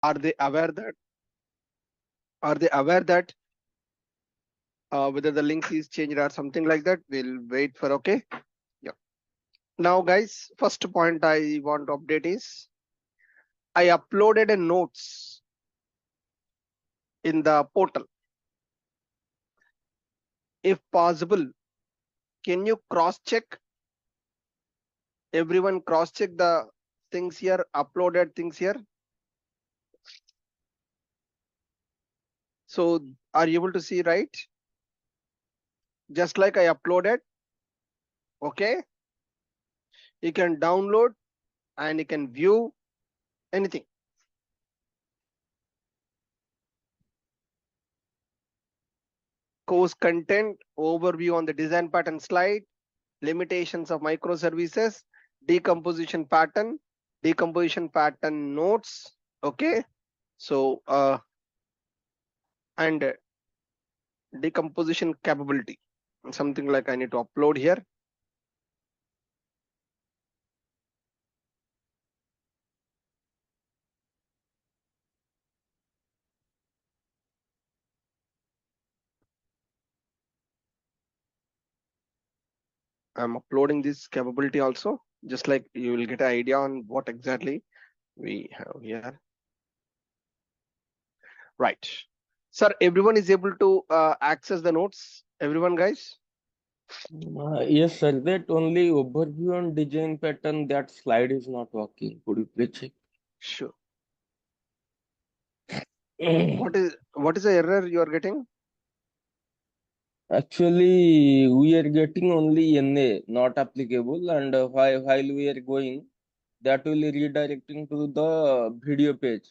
Are they aware that? Are they aware that whether the link is changed or something like that? We'll wait for okay. Yeah. Now, guys, first point I want to update is I uploaded a notes in the portal. If possible, can you cross check? Everyone cross check the things here, uploaded things here. So are you able to see, right? Just like I uploaded, okay? You can download and you can view anything. Course content, overview on the design pattern slide, limitations of microservices, decomposition pattern notes, okay? So, and decomposition capability, something like I need to upload here. I'm uploading this capability also, just like you will get an idea on what exactly we have here. Right. Sir, everyone is able to access the notes. Everyone, guys? Yes, sir. That only overview and design pattern, that slide is not working. Could you please check? Sure. What is the error you are getting? Actually, we are getting only NA, not applicable, and while we are going, that will redirecting to the video page.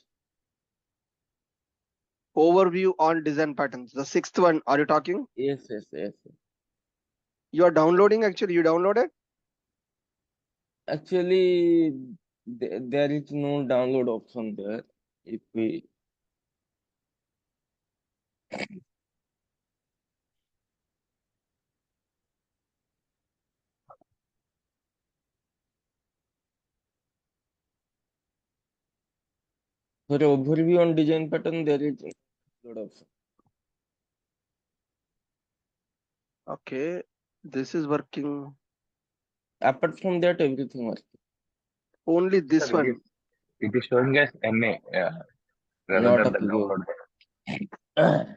Overview on design patterns. The sixth one, are you talking? Yes, yes, yes. You are downloading, actually, you downloaded? Actually, there is no download option there. If we for overview on design pattern, there is no download option. Okay, this is working. Apart from that, everything works. Only Sir, this one. it is showing as NA rather Not than the applicable. download.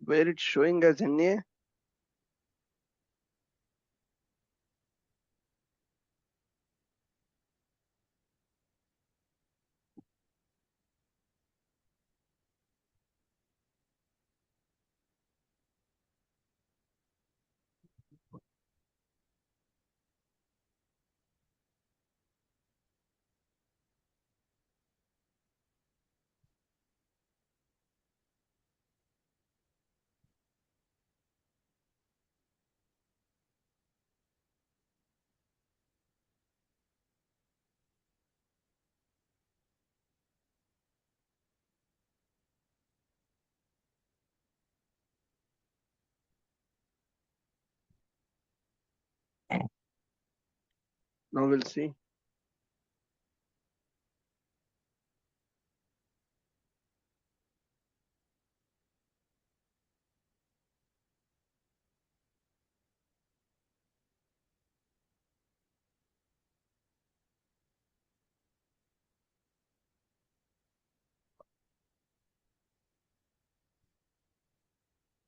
Where it's showing as NA. Now we'll see.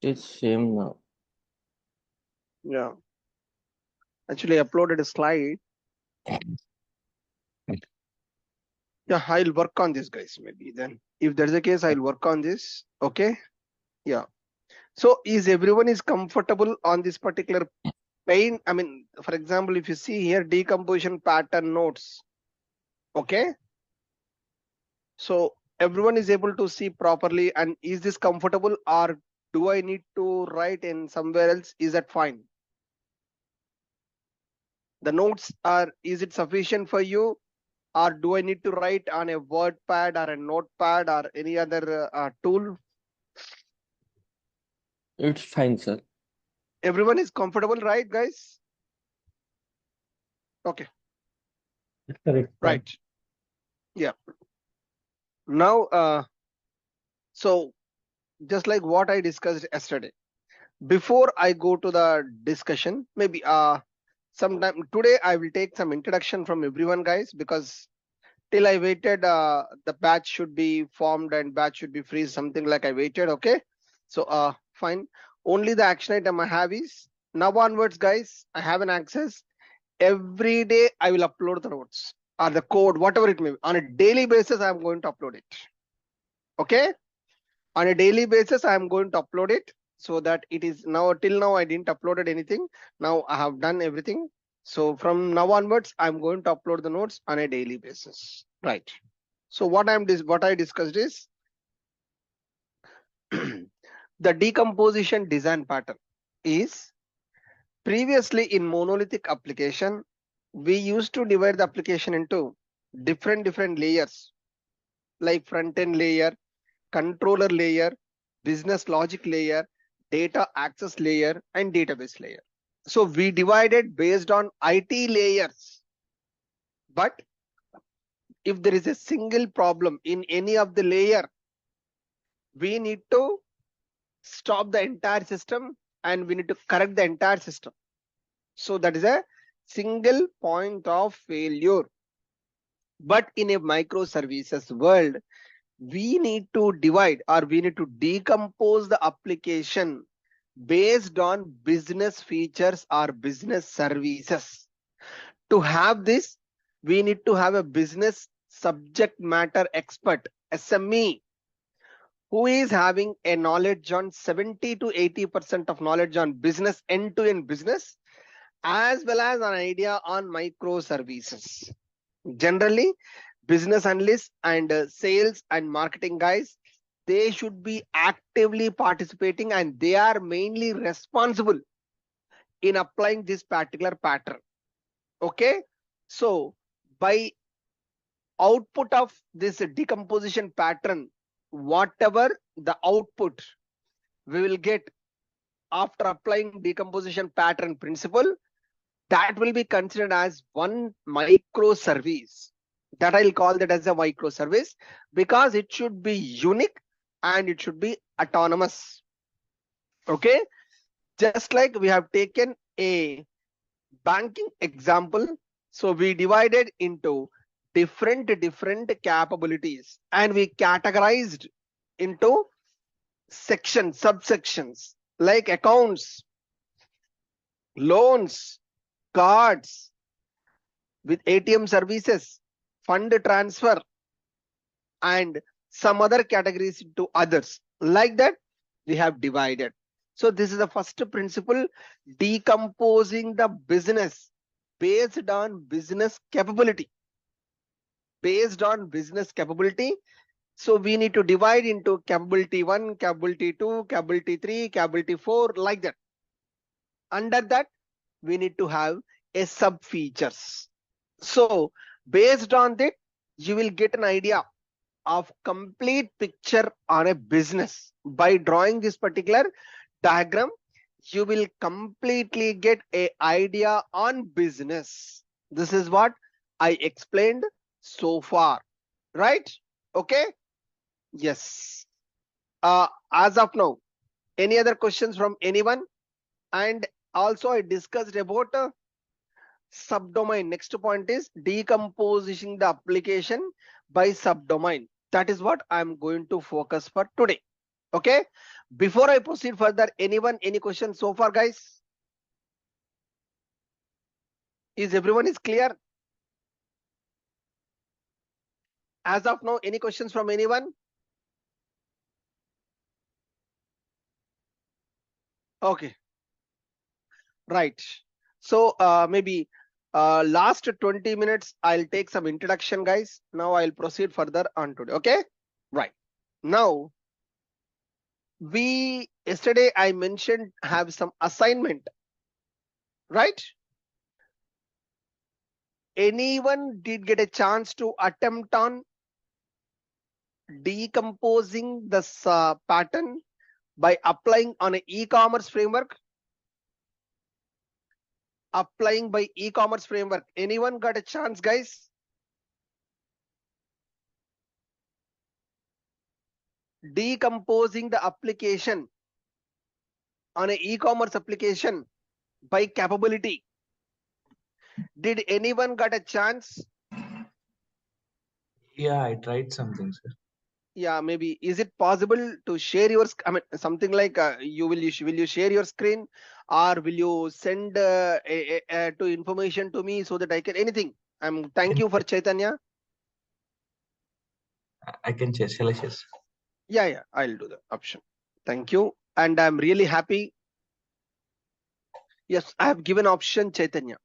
It's same now. Yeah. Actually, I uploaded a slide. Yeah, I'll work on this, guys, maybe then. If there's a case, I'll work on this. Okay. Yeah. So is everyone is comfortable on this particular pane? I mean, for example, if you see here, decomposition pattern notes. Okay. So everyone is able to see properly. And is this comfortable, or do I need to write in somewhere else? Is that fine? The notes are, is it sufficient for you? Or do I need to write on a word pad or a notepad or any other tool? It's fine, sir. Everyone is comfortable, right, guys? Okay, It's correct. right. Yeah. Now, so just like what I discussed yesterday, before I go to the discussion, maybe sometime today I will take some introduction from everyone, guys, because till I waited, the batch should be formed and batch should be free, something like I waited. Okay, so fine. Only the action item I have is now onwards, guys. I have an access every day. I will upload the notes or the code, whatever it may be. On a daily basis, I am going to upload it. Okay, on a daily basis, I am going to upload it so that it is now till now I didn't uploaded anything. Now I have done everything. So from now onwards, I'm going to upload the notes on a daily basis. Right. So what I discussed is the decomposition design pattern is previously in monolithic application, we used to divide the application into different layers like front end layer, controller layer, business logic layer, data access layer, and database layer. So we divided based on IT layers. But if there is a single problem in any of the layer, we need to stop the entire system and we need to correct the entire system. So that is a single point of failure. But in a microservices world, we need to divide or we need to decompose the application based on business features or business services. To have this, we need to have a business subject matter expert, SME, who is having a knowledge on 70 to 80% of knowledge on business, end-to-end business, as well as an idea on microservices. Generally, business analysts and sales and marketing guys, they should be actively participating and they are mainly responsible in applying this particular pattern. Okay, so by output of this decomposition pattern, whatever the output we will get after applying decomposition pattern principle, that will be considered as one microservice. That I'll call that as a microservice because it should be unique and it should be autonomous. Okay, just like we have taken a banking example, so we divided into different capabilities and we categorized into sections, subsections like accounts, loans, cards, with ATM services, fund transfer, and some other categories into others. Like that, we have divided. So this is the first principle, decomposing the business based on business capability. Based on business capability. So we need to divide into capability 1, capability 2, capability 3, capability 4, like that. Under that, we need to have a sub features. So based on that, you will get an idea of complete picture on a business. By drawing this particular diagram, you will completely get an idea on business. This is what I explained so far, right? Okay. Yes. As of now, any other questions from anyone? And also I discussed about subdomain. Next point is decomposing the application by subdomain. That is what I'm going to focus for today. Okay. Before I proceed further, anyone, any questions so far, guys? Is everyone is clear? As of now, any questions from anyone? Okay. Right. So maybe last 20 minutes, I'll take some introduction, guys. Now I'll proceed further on today. Okay. Right. Now, yesterday I mentioned have some assignment, right? Anyone did get a chance to attempt on decomposing the pattern by applying on an e-commerce framework? applying by e-commerce framework. Anyone got a chance, guys? Decomposing the application on an e-commerce application by capability. Did anyone got a chance? Yeah, I tried something, sir. Yeah, maybe. Is it possible to share your, I mean, something like will you share your screen, or will you send to information to me so that I can anything? Thank you for Chaitanya. I can share. Shall I share? Yeah, I'll do the option. Thank you. And I'm really happy. Yes, I have given option Chaitanya.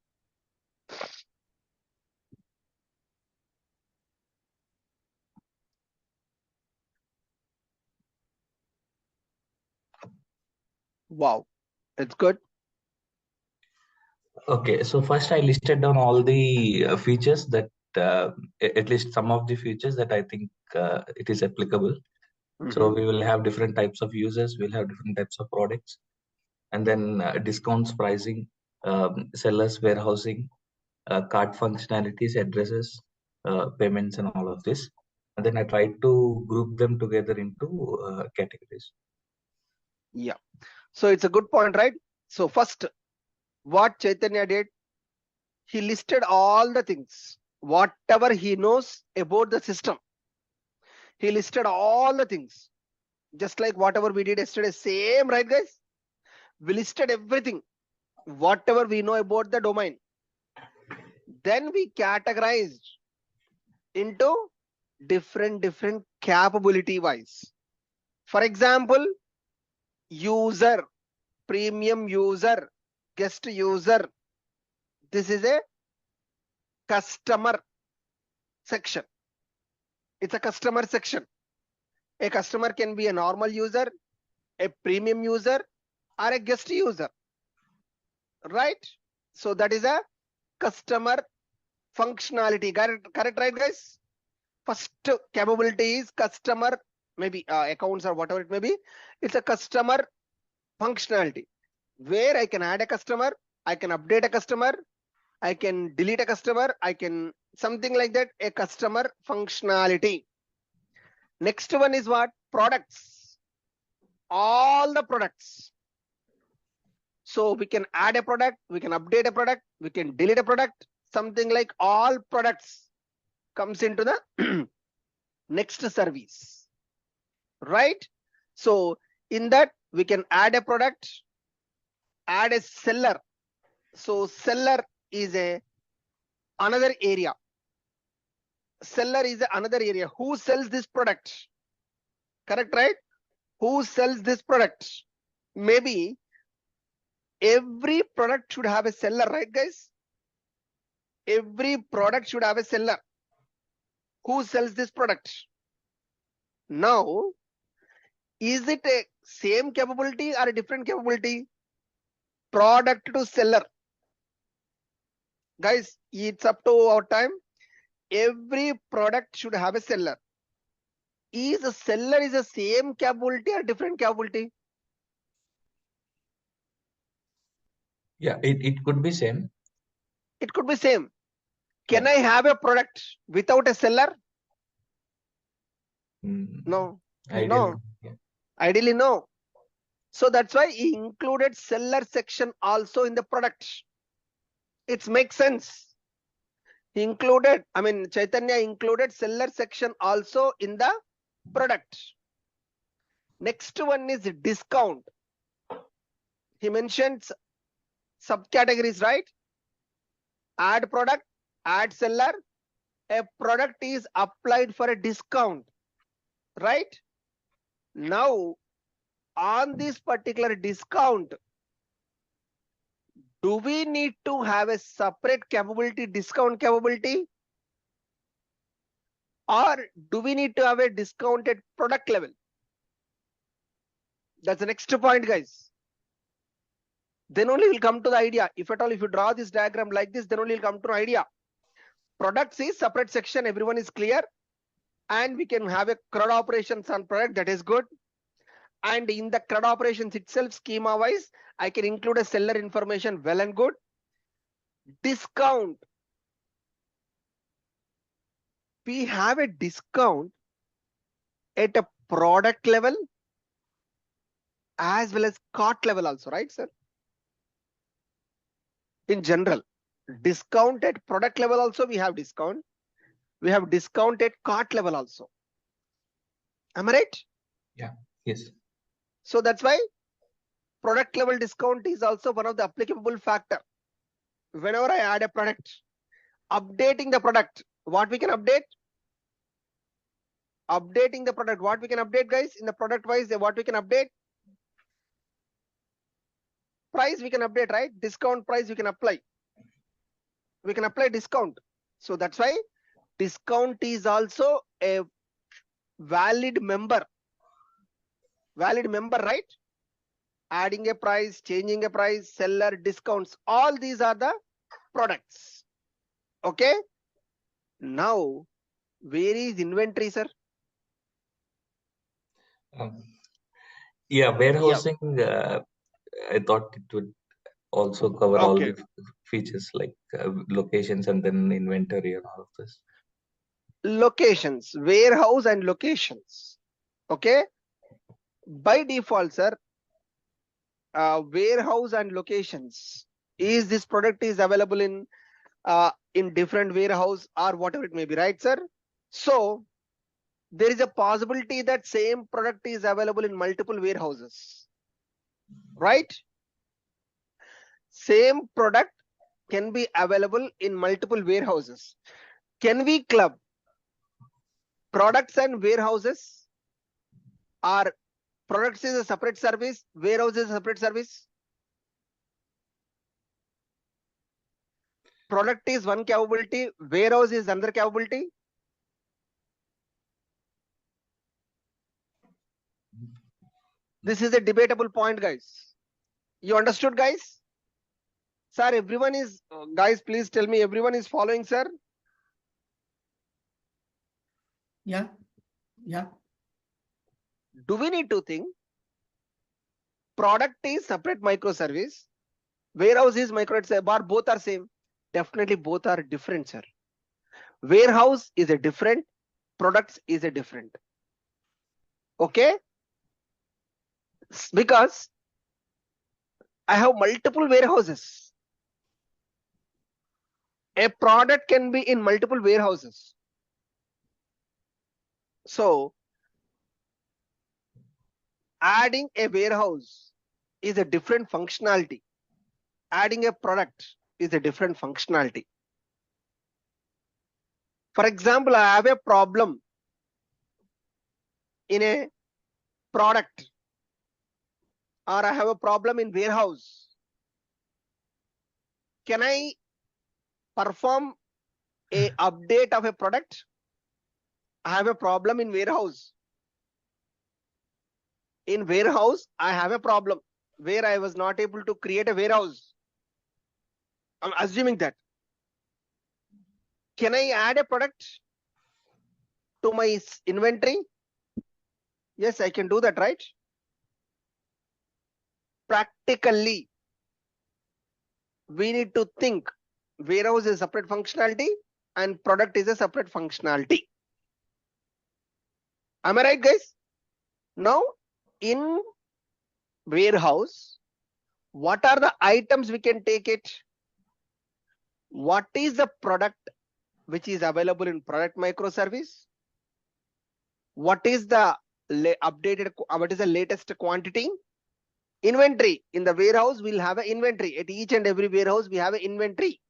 Wow, it's good. Okay, so first I listed down all the features that, at least some of the features that I think it is applicable. So we will have different types of users, we'll have different types of products, and then discounts, pricing, sellers, warehousing, cart functionalities, addresses, payments, and all of this. And then I tried to group them together into categories. Yeah, so it's a good point, right? So first, what Chaitanya did, he listed all the things, whatever he knows about the system. He listed all the things, just like whatever we did yesterday, same, right, guys? We listed everything, whatever we know about the domain. Then we categorized into different capability wise. For example, user, premium user, guest user. This is a customer section. It's a customer section. A customer can be a normal user, a premium user, or a guest user, right? So that is a customer functionality. Correct, right, guys? First capability is customer, maybe accounts or whatever it may be. It's a customer functionality where I can add a customer, I can update a customer, I can delete a customer, I can something like that, a customer functionality. Next one is what? Products. All the products. So we can add a product, we can update a product, we can delete a product, something like all products comes into the next service, right? So in that we can add a product, add a seller. So seller is another area. Seller is another area. Who sells this product? Correct, right? Who sells this product? Maybe every product should have a seller, right, guys? Every product should have a seller. Who sells this product? Now, is it a same capability or a different capability? Product to seller. Guys, it's up to our time. Every product should have a seller. Is a seller is the same capability or different capability? Yeah, it could be same. It could be same. Can Yeah. I have a product without a seller? No. No. Yeah. Ideally, no. So that's why he included seller section also in the product. It makes sense. He included, I mean, Chaitanya included seller section also in the product. Next one is discount. He mentions subcategories, right? Add product, add seller. A product is applied for a discount, right? Now, on this particular discount, do we need to have a separate capability, discount capability? Or do we need to have a discounted product level? That's the next point, guys. Then only we'll come to the idea. If at all, if you draw this diagram like this, then only we'll come to an idea. Products is separate section, everyone is clear. And we can have a CRUD operations on product, that is good. And in the CRUD operations itself, schema wise, I can include a seller information, well and good. discount. We have a discount at a product level as well as cart level also, right, sir? In general, discount at product level also we have discount. We have discount at cart level also. Am I right? Yes. So that's why product level discount is also one of the applicable factor. Whenever I add a product, updating the product, what we can update? Updating the product, what we can update, guys? In the product wise, what we can update? Price we can update, right? Discount price we can apply. We can apply discount. So that's why discount is also a valid member. Valid member, right? Adding a price, changing a price, seller, discounts, all these are the products. Okay. Now, where is inventory, sir? Yeah, warehousing, I thought it would also cover all Okay. the features like locations and then inventory and all of this. Locations, warehouse and locations. Okay. By default, sir, warehouse and locations. Is this product is available in different warehouse or whatever it may be, right, sir? So there is a possibility that same product is available in multiple warehouses, right? Same product can be available in multiple warehouses. Can we club products and warehouses, or products is a separate service, warehouse is a separate service? Product is one capability, warehouse is another capability. This is a debatable point, guys. You understood, guys? Sir, everyone is, guys, please tell me, everyone is following, sir? Yeah. Do we need to think product is separate microservice, warehouse is microservice, but both are same? Definitely both are different, sir. Warehouse is a different, products is a different. Okay? Because I have multiple warehouses. A product can be in multiple warehouses. So adding a warehouse is a different functionality. Adding a product is a different functionality. For example, I have a problem in a product, or I have a problem in warehouse. Can I perform a update of a product? I have a problem in warehouse. In warehouse, I have a problem where I was not able to create a warehouse. I'm assuming that. Can I add a product to my inventory? Yes, I can do that, right? Practically, we need to think warehouse is a separate functionality and product is a separate functionality. Am I right, guys? Now, in warehouse, what are the items we can take it? What is the product which is available in product microservice? What is the updated, what is the latest quantity? Inventory. In the warehouse, we'll have an inventory. At each and every warehouse, we have an inventory.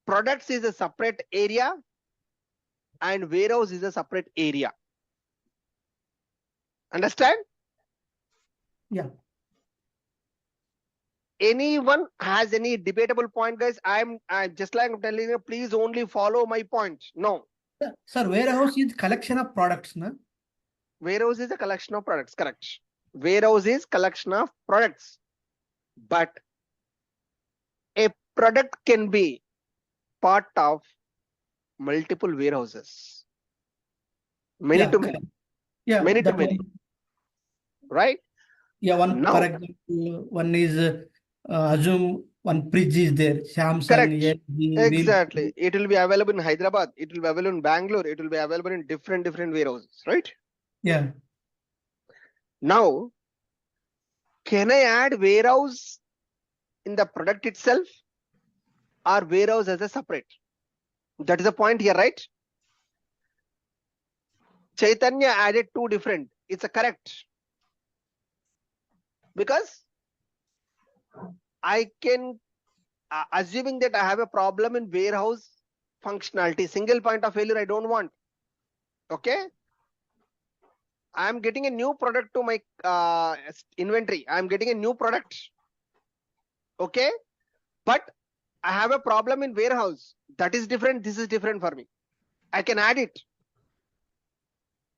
Products is a separate area and warehouse is a separate area. Understand? Yeah. Anyone has any debatable point, guys? I'm just like I'm telling you, please only follow my point. No. Sir, warehouse is collection of products, no? Warehouse is a collection of products, correct? Warehouse is collection of products, but a product can be part of multiple warehouses. Many to many. Yeah, many to that many. one. Right? Yeah, one Now, for example, one is assume one fridge is there. Samsung, Correct. LG, Exactly. It will be available in Hyderabad. It will be available in Bangalore. It will be available in different warehouses, right? Yeah. Now, can I add warehouse in the product itself or warehouse as a separate? That is the point here, right? Chaitanya added two different. It's a correct. Because I can, assuming that I have a problem in warehouse functionality, single point of failure I don't want. Okay. I am getting a new product to my inventory. I am getting a new product. Okay. But I have a problem in warehouse. That is different. This is different for me. I can add it.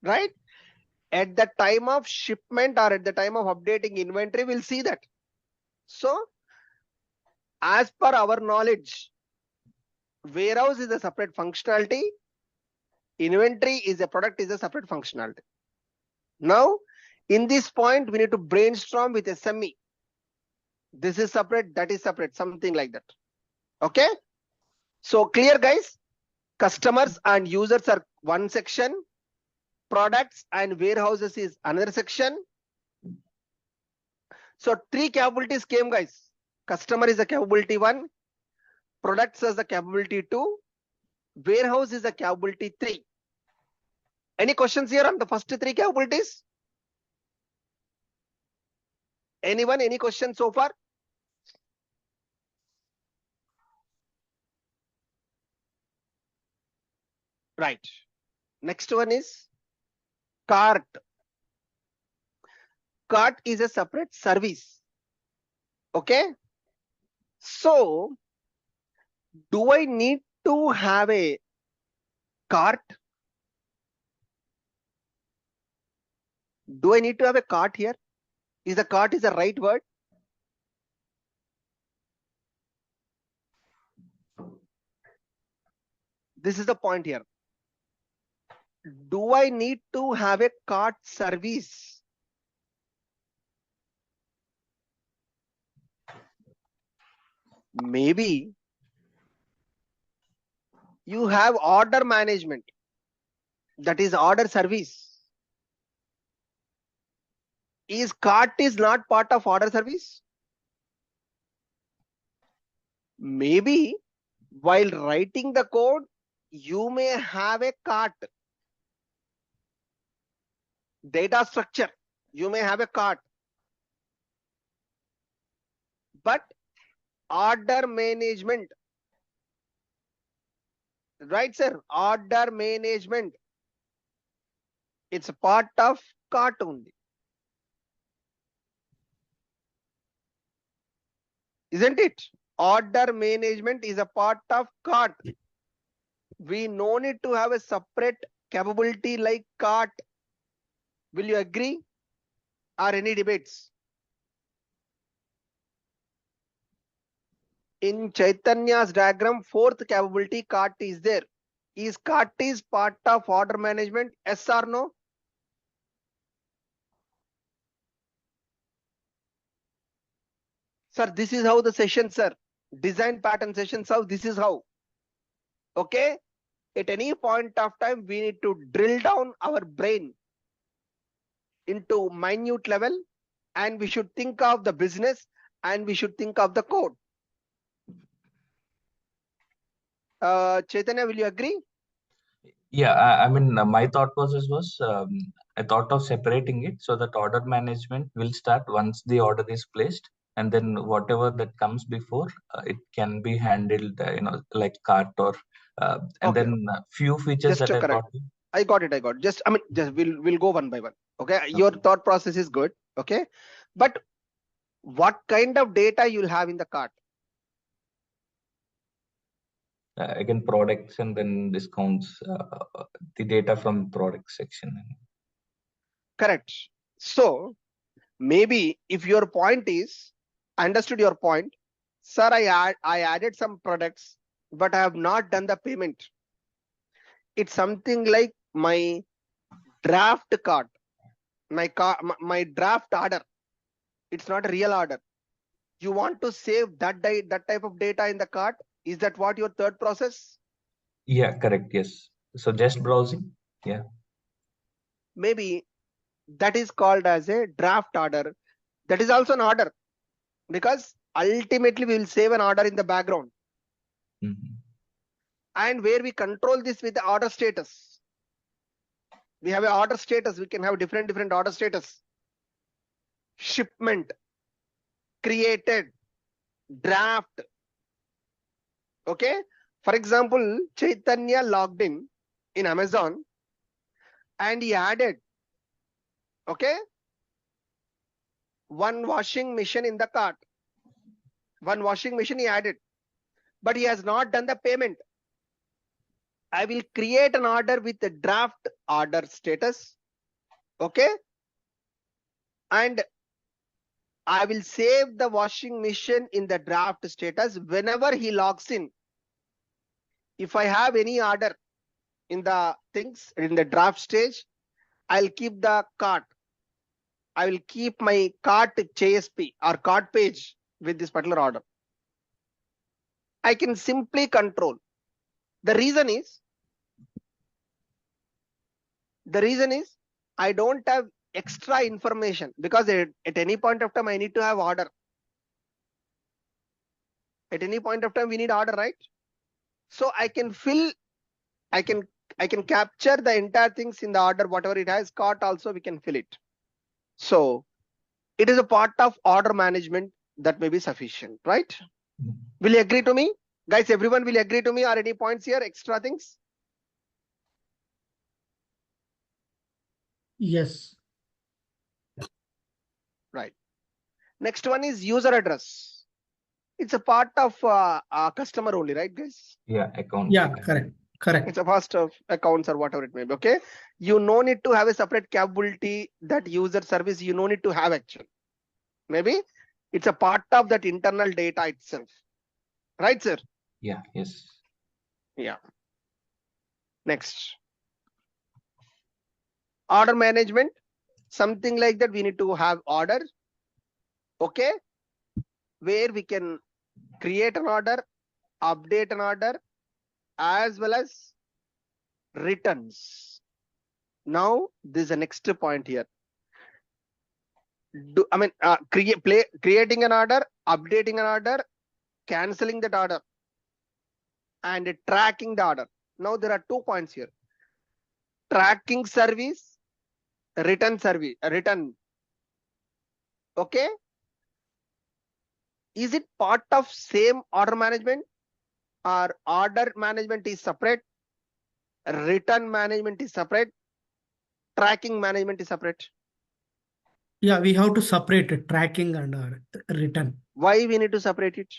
Right. At the time of shipment or at the time of updating inventory, we'll see that. So, as per our knowledge, warehouse is a separate functionality. Inventory is a product is a separate functionality. Now, in this point, we need to brainstorm with SME. This is separate, that is separate, something like that. Okay. So clear, guys? Customers and users are one section. Products and warehouses is another section. So three capabilities came, guys. Customer is a capability 1. Products is a capability 2. Warehouse is a capability 3. Any questions here on the first 3 capabilities? Anyone? Any questions so far? Right. Next one is cart. Cart is a separate service. Okay. So, do I need to have a cart? Do I need to have a cart here? Is the cart is the right word? This is the point here. Do I need to have a cart service? Maybe you have order management. That is order service. Is cart is not part of order service? Maybe while writing the code, you may have a cart. Data structure, you may have a cart. But order management, right, sir? Order management, it's a part of cart only. Isn't it? Order management is a part of cart. We no need to have a separate capability like cart. Will you agree? Or any debates? In Chaitanya's diagram, 4th capability cart is there. Is cart is part of order management? Yes or no? Sir, this is how the sessions, sir. Design pattern sessions, how this is how. Okay. At any point of time, we need to drill down our brain into minute level, and we should think of the business and we should think of the code. Chaitanya, will you agree? Yeah, I mean, my thought process was I thought of separating it so that order management will start once the order is placed, and then whatever that comes before, it can be handled, like cart or, and Okay. then few features Just that to I correct. thought. I got it. Just, I mean, just we'll go one by one. Okay. Your thought process is good. Okay. But what kind of data you'll have in the cart? Again, products and then discounts, the data from product section. Correct. So maybe if your point is, I understood your point, sir, I added some products, but I have not done the payment. It's something like my draft card, my draft order. It's not a real order. You want to save that type of data in the cart. Is that what your third process? Yeah, correct. Yes. So just browsing. Yeah. Maybe that is called as a draft order. That is also an order, because ultimately we will save an order in the background. And where we control this with the order status. We have an order status. We can have different order status. Shipment, created, draft. Okay. For example, Chaitanya logged in Amazon and he added, okay, one washing machine in the cart. One washing machine he added, but he has not done the payment. I will create an order with the draft order status. Okay. And I will save the washing machine in the draft status. Whenever he logs in, if I have any order in the things in the draft stage, I'll keep the cart. I will keep my cart JSP or cart page with this particular order. I can simply control. The reason is I don't have extra information, because at any point of time I need to have order. At any point of time we need order, right? So I can fill, I can capture the entire things in the order, whatever it has, cart also we can fill it. So it is a part of order management that may be sufficient, right? Will you agree to me? Guys, everyone will agree to me, or any points here, extra things? Yes. Right. Next one is user address. It's a part of customer only, right, guys? Yeah, account. Yeah, correct. Correct. It's a part of accounts or whatever it may be. Okay. You no need to have a separate capability that user service. You no need to have actually. Maybe it's a part of that internal data itself. Right, sir? Yeah. Yes. Yeah. Next. Order management. Something like that. We need to have order. Okay. Where we can create an order, update an order, as well as returns. Now, this is the next point here. Creating an order, updating an order, canceling that order, and tracking the order. Now there are 2 points here. Tracking service, return service, return. Okay. Is it part of same order management, or order management is separate, return management is separate, tracking management is separate? Yeah, we have to separate it, tracking and return. Why we need to separate it?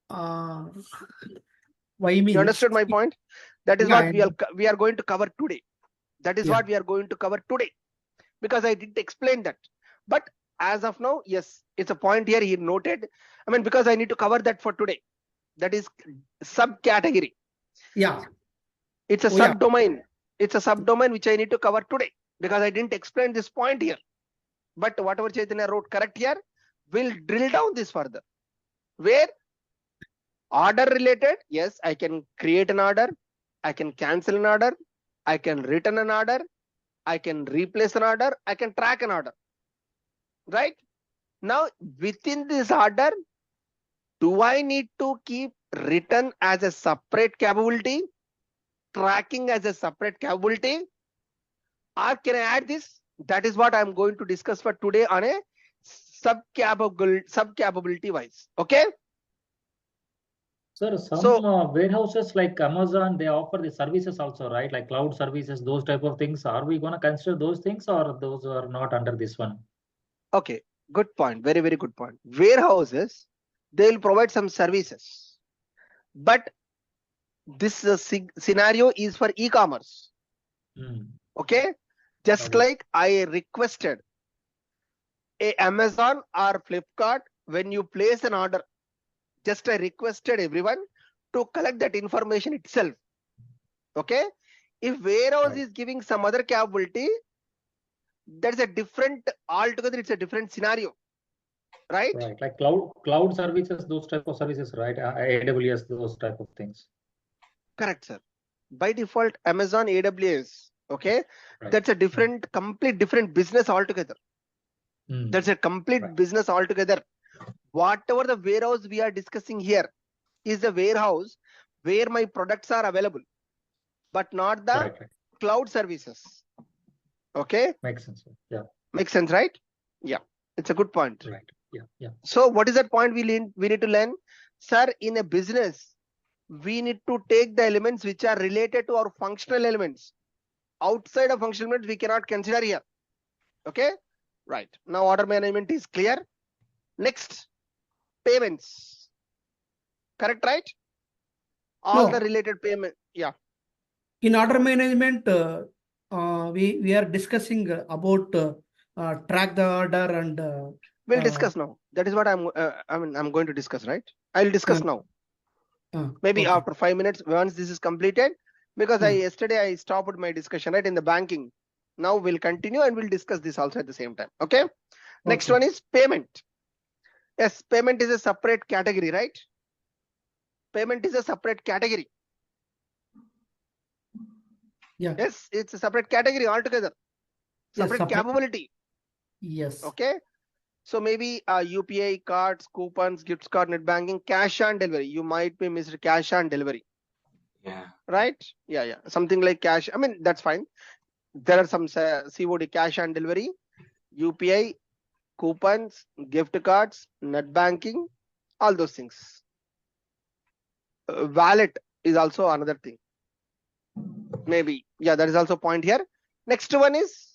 Why means? You understood my point? That is Yeah, what we are going to cover today. That is what we are going to cover today, because I didn't explain that. But as of now, yes, it's a point here he noted. I mean, because I need to cover that for today. That is subcategory. Yeah. It's a subdomain. It's a subdomain which I need to cover today, because I didn't explain this point here. But whatever Chaitanya wrote correct here, we'll drill down this further. Where order related, yes, I can create an order, I can cancel an order, I can return an order, I can replace an order, I can track an order. Right? Now, within this order, do I need to keep return as a separate capability, tracking as a separate capability, or can I add this? That is what I'm going to discuss for today on a sub-capability wise. Okay. Sir, some warehouses like Amazon, they offer the services also, right? Like cloud services, those type of things. Are we going to consider those things, or those are not under this one? Okay, good point. Very, very good point. Warehouses, they will provide some services, but this scenario is for e-commerce. Okay. Just like I requested a Amazon or Flipkart, when you place an order, just I requested everyone to collect that information itself. Okay. If warehouse is giving some other capability, That's a different, altogether it's a different scenario, right? Right, like cloud services, those type of services, right? AWS, those type of things. Correct, sir. By default, Amazon AWS, okay, Right. that's a different, complete different business altogether. That's a complete Right. business altogether. Whatever the warehouse we are discussing here is the warehouse where my products are available, but not the Right. cloud services. Okay, Makes sense. Yeah. makes sense, right? Yeah, it's a good point. Right. Yeah. So what is that point we need to learn, sir? In a business, we need to take the elements which are related to our functional elements. Outside of functional elements, we cannot consider here. Okay, right. Now order management is clear. Next, payments. Correct, right? All No. the related payment. Yeah. In order management, we are discussing about track the order and We'll discuss now. That is what I'm going to discuss, right? I'll discuss now. Maybe okay. after 5 minutes, once this is completed, because yesterday I stopped my discussion, right, in the banking. Now we'll continue and we'll discuss this also at the same time. Okay. Next one is payment. Yes, payment is a separate category, right? Payment is a separate category. Yeah. Yes, it's a separate category altogether. Separate capability. Yes. Okay. So maybe UPI, cards, coupons, gifts card, net banking, cash on delivery. You might be missed cash on delivery. Yeah. Right? Yeah. Something like cash. I mean, that's fine. There are some COD, cash on delivery, UPI, coupons, gift cards, net banking, all those things. Wallet is also another thing. Maybe. Yeah, that is also a point here. Next one is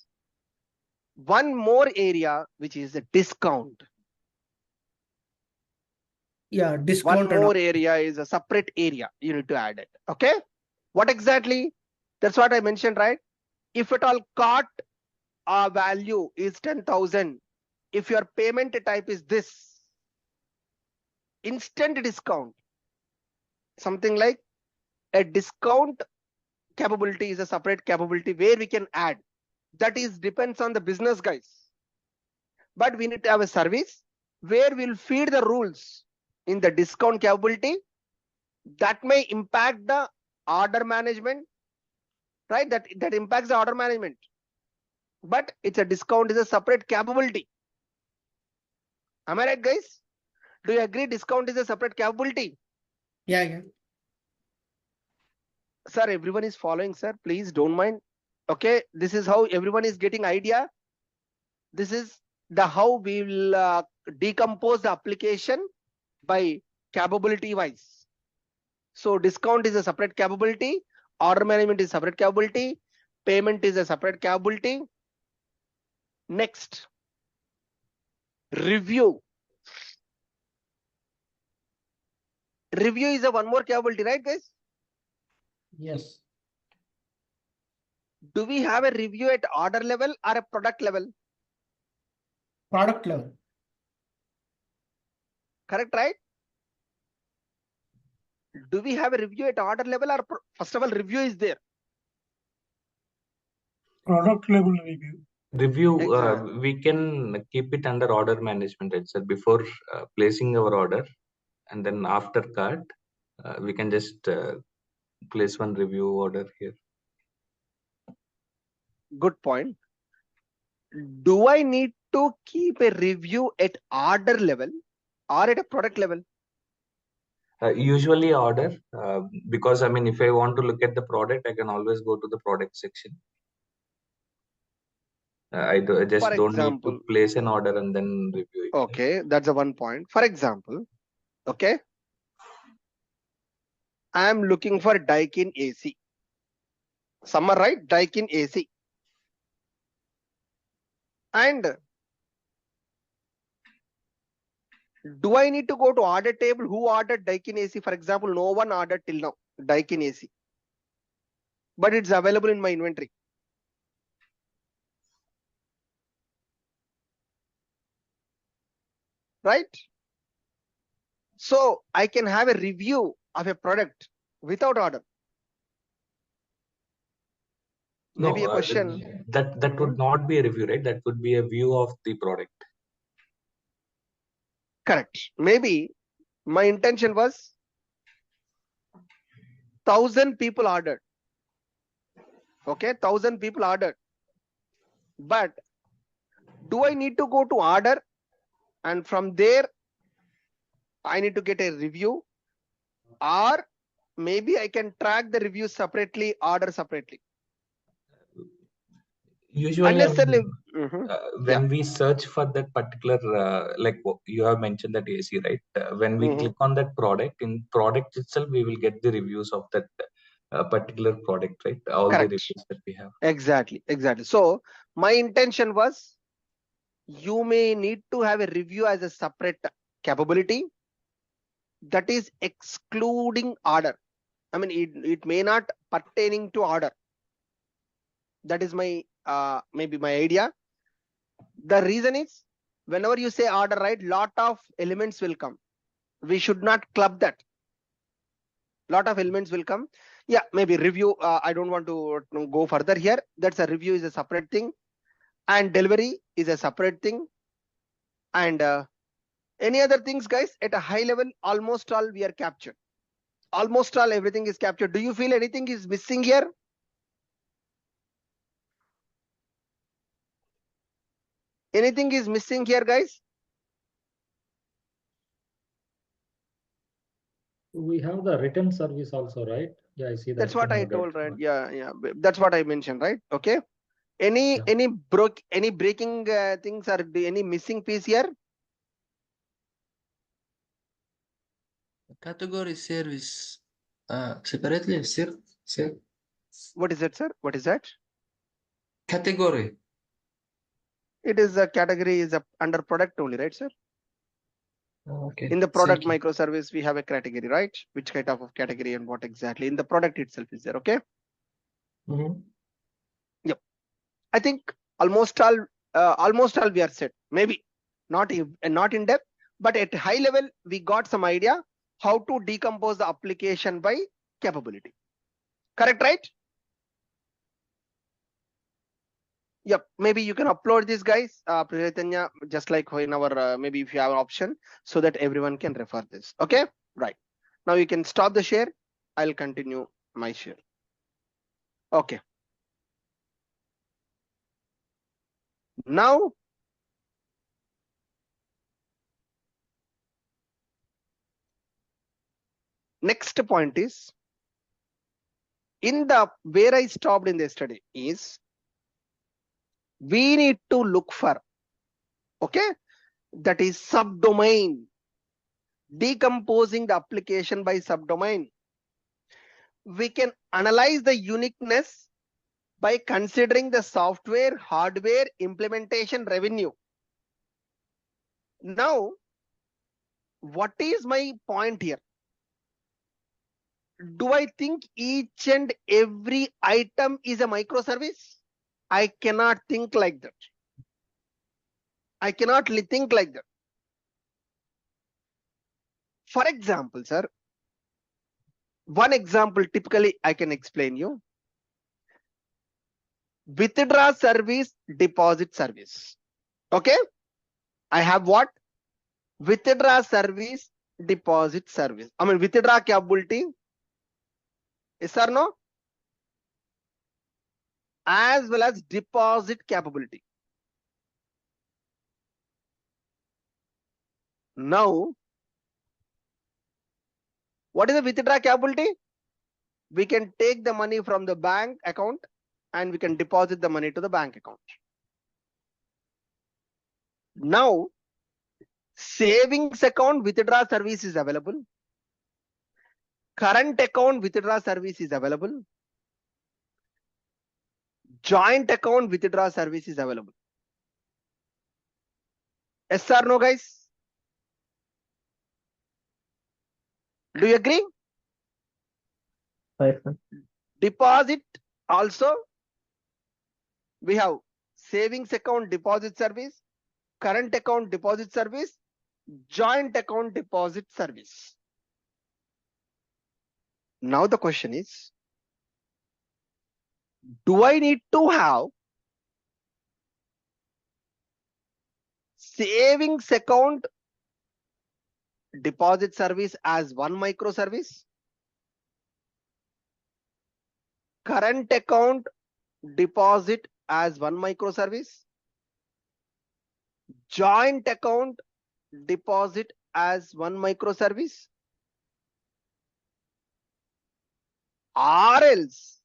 one more area, which is a discount. Yeah, discount. One more area is a separate area. You need to add it. Okay. What exactly? That's what I mentioned, right? If at all cart value is 10,000, if your payment type is this, instant discount, something like a discount capability is a separate capability where we can add. That is depends on the business, guys. But we need to have a service where we'll feed the rules in the discount capability that may impact the order management, right? That impacts the order management. But it's a discount is a separate capability. Am I right, guys? Do you agree discount is a separate capability? Yeah. Sir, everyone is following, sir. Please don't mind. Okay, this is how everyone is getting idea. This is the how we will decompose the application by capability wise. So discount is a separate capability, order management is separate capability, payment is a separate capability. Next, review. Review is a one more capability, right, guys? Yes. Do we have a review at order level or a product level? Product level. Correct, right? Do we have a review at order level or first of all review is there? Product level review. Review, we can keep it under order management itself before placing our order, and then after cart, we can just place one review order here. Good point. Do I need to keep a review at order level or at a product level? Usually order, because I mean, if I want to look at the product, I can always go to the product section. I just don't need to place an order and then review it. Okay, that's a one point. For example, okay, I am looking for Daikin AC. Summer, right? Daikin AC. And do I need to go to order table? Who ordered Daikin AC? For example, no one ordered till now Daikin AC, but it's available in my inventory. Right? So I can have a review of a product without order. Maybe No, a question. that would not be a review, right? That would be a view of the product. Correct. Maybe my intention was 1,000 people ordered. Okay, 1,000 people ordered. But do I need to go to order and from there I need to get a review, or maybe I can track the reviews separately, order separately? Usually, Unnecessarily. when we search for that particular, like you have mentioned that AC, right? When we click on that product, in product itself, we will get the reviews of that particular product, right? All Correct. the reviews that we have. Exactly. So my intention was, you may need to have a review as a separate capability that is excluding order. I mean, it may not pertaining to order. That is my maybe my idea. The reason is, whenever you say order, right, lot of elements will come. We should not club that. Lot of elements will come. Yeah, maybe review. I don't want to go further here. That's a review is a separate thing, and delivery is a separate thing, and any other things, guys, at a high level, almost all we are captured. Almost all everything is captured. Do you feel anything is missing here? Anything is missing here, guys? We have the return service also, right? Yeah, I see that. That's what I told, right? Yeah. That's what I mentioned, right? Okay. Any breaking things, or any missing piece here? Category service separately, sir. What is that, sir? What is that? Category. It is a category is under product only, right, sir? Okay. In the product microservice, we have a category, right? Which kind of category and what exactly in the product itself is there? Okay. Yep. I think almost all we are set. Maybe not in depth, but at high level, we got some idea how to decompose the application by capability. Correct, right? Yep. Maybe you can upload this, guys, Priyatanya, just like in our maybe if you have an option, so that everyone can refer this. Okay, right. Now you can stop the share. I'll continue my share. Okay. Now next point is, in the where I stopped in the study is, we need to look for, okay, that is subdomain, decomposing the application by subdomain. We can analyze the uniqueness by considering the software, hardware, implementation, revenue. Now, what is my point here? Do I think each and every item is a microservice? I cannot think like that. I cannot think like that. For example, sir, one example typically I can explain you. Withdraw service, deposit service. Okay, I have what? Withdraw service, deposit service. I mean, withdraw capability, yes or no? As well as deposit capability. Now, what is the withdraw capability? We can take the money from the bank account and we can deposit the money to the bank account. Now, savings account withdraw service is available. Current account withdraw service is available. Joint account withdraw service is available. Yes or no, guys? Do you agree? Right. Deposit also, we have savings account deposit service, current account deposit service, joint account deposit service. Now the question is, Do I need to have savings account deposit service as one microservice? Current account deposit as one microservice? Joint account deposit as one microservice? Or else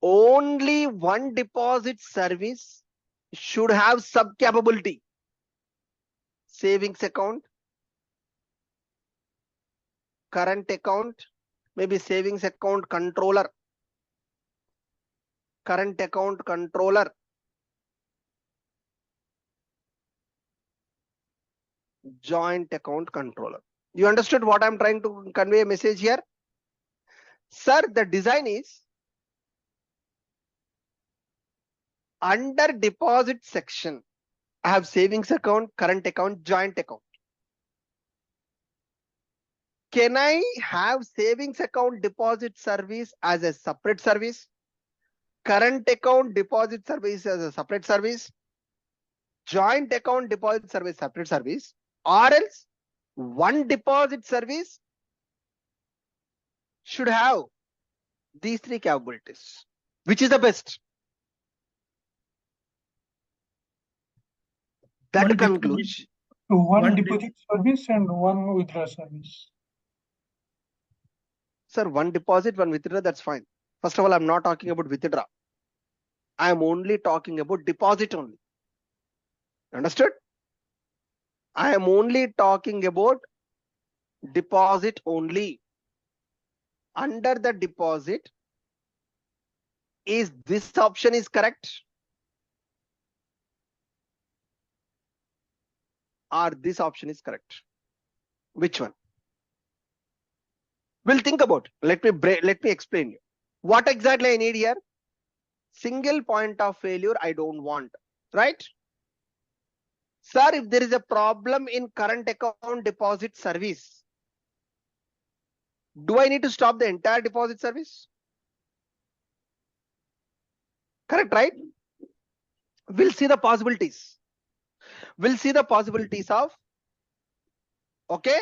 only one deposit service should have sub capability? Savings account, current account, maybe savings account controller, current account controller, joint account controller. You understood what I'm trying to convey a message here? Sir, the design is under deposit section. I have savings account, current account, joint account. Can I have savings account deposit service as a separate service? Current account deposit service as a separate service? Joint account deposit service separate service? Or else one deposit service should have these three capabilities. Which is the best? That One conclusion. One deposit service and one withdrawal service. Sir, one deposit, one withdraw, that's fine. First of all, I'm not talking about withdraw. I am only talking about deposit only. Understood? I am only talking about deposit only. Under the deposit, is this option is correct? Or this option is correct? Which one? We'll think about. Let me explain you. What exactly I need here? Single point of failure I don't want, right? Sir, if there is a problem in current account deposit service, do I need to stop the entire deposit service? Correct, right? We'll see the possibilities. We'll see the possibilities of, okay,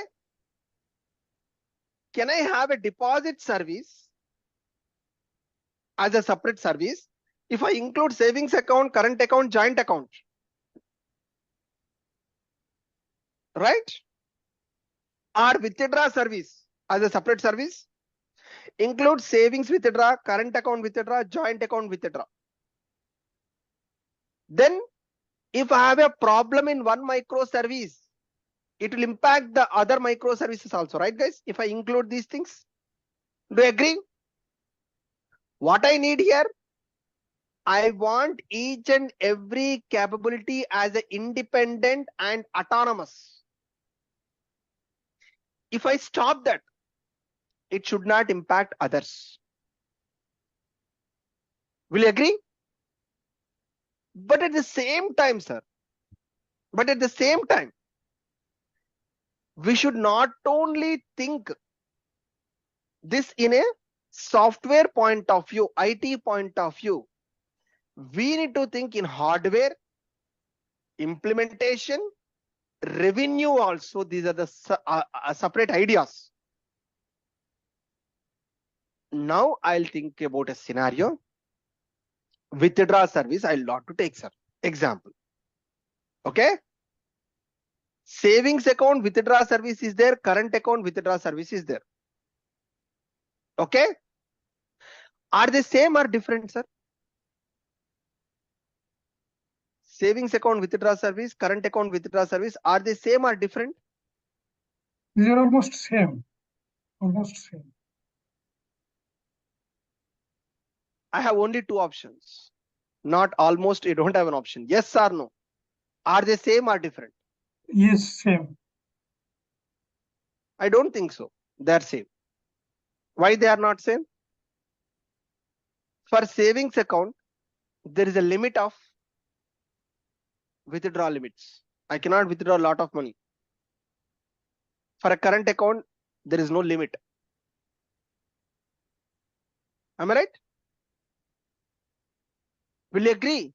can I have a deposit service as a separate service if I include savings account, current account, joint account? Right? Or withdraw service as a separate service, include savings withdraw, current account withdraw, joint account withdraw. Then if I have a problem in one microservice, it will impact the other microservices also, right guys? If I include these things, do you agree? What I need here, I want each and every capability as an independent and autonomous. If I stop that, it should not impact others. Will you agree? But at the same time, sir, we should not only think this in a software point of view, IT point of view. We need to think in hardware, implementation, revenue also. These are the separate ideas. Now I'll think about a scenario. Withdraw service, I'll not to take, sir. Example. Okay. Savings account withdraw service is there. Current account withdraw service is there. Okay. Are they same or different, sir? Savings account withdraw service, current account withdraw service, are they same or different? They are almost same. Almost same. I have only two options. Not almost, you don't have an option. Yes or no? Are they same or different? Yes, same. I don't think so. They're same. Why they are not same? For savings account, there is a limit of withdrawal limits. I cannot withdraw a lot of money. For a current account, there is no limit. Am I right? Will you agree?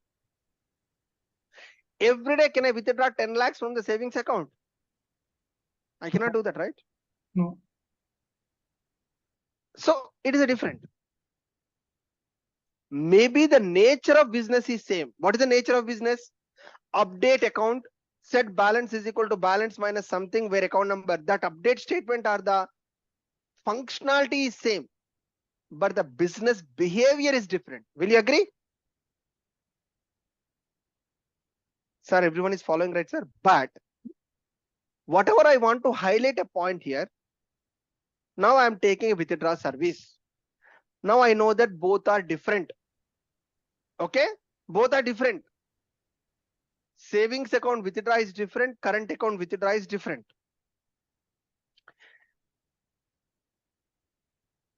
Every day, can I withdraw 10 lakhs from the savings account? I cannot do that, right? No. So it is a different. Maybe the nature of business is same. What is the nature of business? Update account, set balance is equal to balance minus something where account number. That update statement or the functionality is same, but the business behavior is different. Will you agree? Sir, everyone is following, right, sir? But whatever I want to highlight a point here, now I am taking a withdraw service. Now I know that both are different. Okay? Both are different. Savings account withdraw is different. Current account withdraw is different.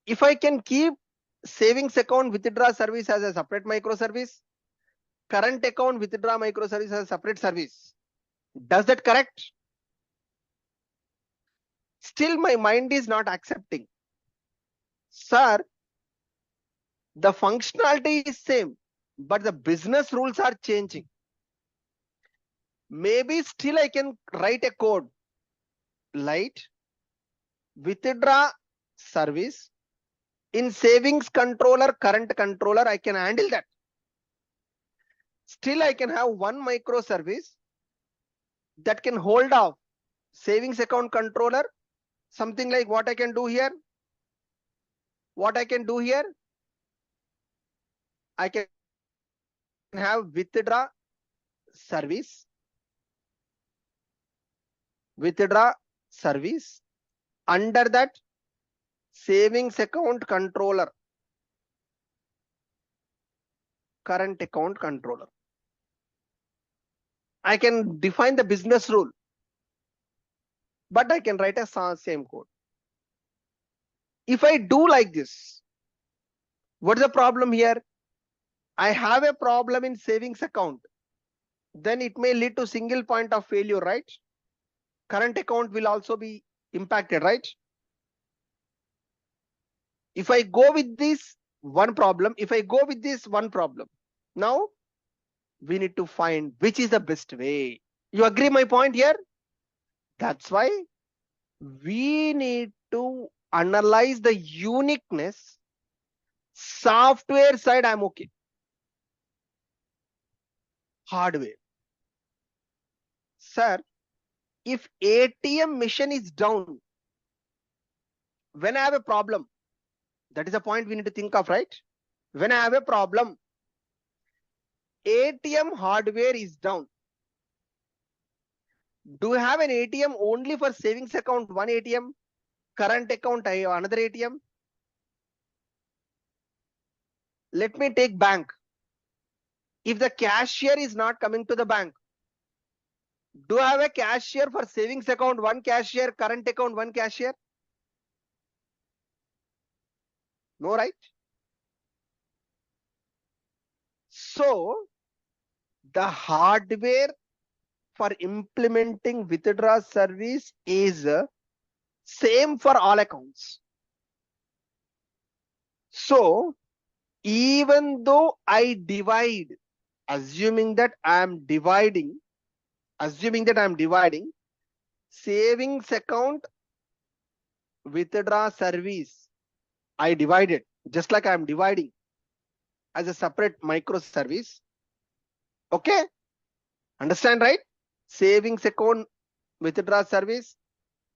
If I can keep savings account withdraw service as a separate microservice, current account withdraw microservice as a separate service, does that correct? Still my mind is not accepting. Sir, the functionality is same, but the business rules are changing. Maybe still I can write a code, light withdraw service in savings controller, current controller, I can handle that. Still I can have one microservice that can hold off savings account controller, something like what I can do here. What I can do here, I can have withdraw service, under that savings account controller, current account controller. I can define the business rule, but I can write a same code. If I do like this, what is the problem here? I have a problem in savings account. Then it may lead to single point of failure, right? Current account will also be impacted, right? If I go with this one problem, now we need to find which is the best way. You agree my point here? That's why we need to analyze the uniqueness. Software side, I'm okay. Hardware. Sir, if ATM machine is down, when I have a problem, that is a point we need to think of, right? When I have a problem, ATM hardware is down. Do you have an ATM only for savings account, one ATM? Current account, I have another ATM. Let me take bank. If the cashier is not coming to the bank, do I have a cashier for savings account, one cashier, current account, one cashier? No, right? So the hardware for implementing withdraw service is same for all accounts. So even though I divide, assuming that I am dividing savings account withdraw service, I divided just like I am dividing as a separate microservice. Okay, understand, right? Savings account withdraw service,